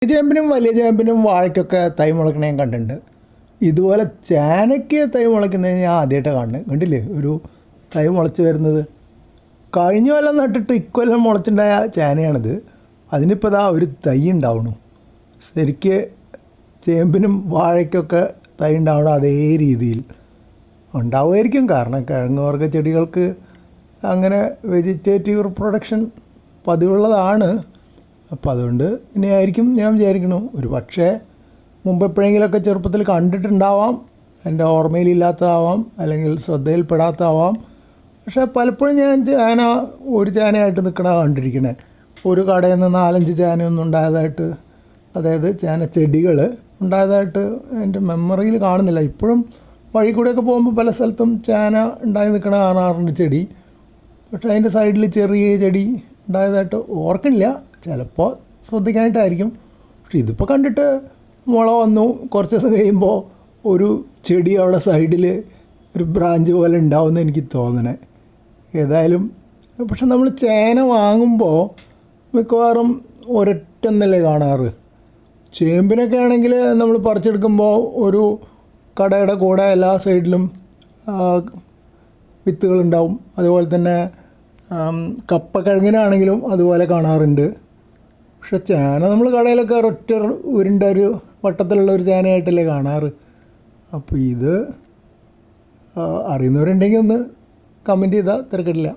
ചേമ്പിനും വലിയ ചേമ്പിനും വാഴയ്ക്കൊക്കെ തൈ മുളയ്ക്കണ ഞാൻ കണ്ടിട്ടുണ്ട്. ഇതുപോലെ ചേനയ്ക്ക് തൈ മുളയ്ക്കുന്നത് ഞാൻ ആദ്യമായിട്ടാണ് കാണുന്നത്. കണ്ടില്ലേ ഒരു തൈ മുളച്ച് വരുന്നത്. കഴിഞ്ഞ കൊല്ലം നട്ടിട്ട് ഇക്കൊല്ലം മുളച്ചുണ്ടായ ചേനയാണിത്. അതിനിപ്പോൾ ഇതാ ഒരു തൈ ഉണ്ടാവണു. ശരിക്ക് ചേമ്പിനും വാഴയ്ക്കൊക്കെ തൈ ഉണ്ടാവണം അതേ രീതിയിൽ ഉണ്ടാവുമായിരിക്കും. കാരണം കിഴങ്ങ് വർഗ്ഗ ചെടികൾക്ക് അങ്ങനെ വെജിറ്റേറ്റീവ് റിപ്രൊഡക്ഷൻ പതിവുള്ളതാണ്. അപ്പോൾ അതുകൊണ്ട് ഇനിയായിരിക്കും ഞാൻ വിചാരിക്കണു. ഒരു പക്ഷേ മുമ്പ് എപ്പോഴെങ്കിലുമൊക്കെ ചെറുപ്പത്തിൽ കണ്ടിട്ടുണ്ടാവാം, എൻ്റെ ഓർമ്മയിലില്ലാത്തതാവാം, അല്ലെങ്കിൽ ശ്രദ്ധയിൽപ്പെടാത്തതാവാം. പക്ഷേ പലപ്പോഴും ഞാൻ ചേന ഒരു ചേനയായിട്ട് നിൽക്കണ കണ്ടിരിക്കണേ. ഒരു കടയിൽ നിന്ന് 4-5 ചേനയൊന്നും ഉണ്ടായതായിട്ട്, അതായത് ചേന ചെടികൾ ഉണ്ടായതായിട്ട് എൻ്റെ മെമ്മറിയിൽ കാണുന്നില്ല. ഇപ്പോഴും വഴി കൂടെയൊക്കെ പോകുമ്പോൾ പല സ്ഥലത്തും ചേന ഉണ്ടായി നിൽക്കണ കാണാറുണ്ട് ചെടി. പക്ഷേ അതിൻ്റെ സൈഡിൽ ചെറിയ ചെടി ഉണ്ടായതായിട്ട് ഓർക്കണില്ല. ചിലപ്പോൾ ശ്രദ്ധിക്കാനായിട്ടായിരിക്കും. പക്ഷെ ഇതിപ്പോൾ കണ്ടിട്ട് മുള വന്നു, കുറച്ച് ദിവസം കഴിയുമ്പോൾ ഒരു ചെടി അവിടെ സൈഡിൽ ഒരു ബ്രാഞ്ച് പോലെ ഉണ്ടാവുമെന്ന് എനിക്ക് തോന്നണേ. ഏതായാലും പക്ഷെ നമ്മൾ ചേന വാങ്ങുമ്പോൾ മിക്കവാറും ഒരൊറ്റന്നല്ലേ കാണാറ്. ചേമ്പിനൊക്കെ ആണെങ്കിൽ നമ്മൾ പറിച്ചെടുക്കുമ്പോൾ ഒരു കടയുടെ കൂടെ എല്ലാ സൈഡിലും വിത്തുകളുണ്ടാവും. അതുപോലെ തന്നെ കപ്പക്കിഴങ്ങിനാണെങ്കിലും അതുപോലെ കാണാറുണ്ട്. പക്ഷെ ചേന നമ്മൾ കടയിലൊക്കെ ഒരൊറ്റ ഉരുണ്ട ഒരു വട്ടത്തിലുള്ള ഒരു ചേനയായിട്ടല്ലേ കാണാറ്. അപ്പോൾ ഇത് അറിയുന്നവരുണ്ടെങ്കിൽ ഒന്ന് കമൻറ്റ് ചെയ്താൽ തിരക്കിടില്ല.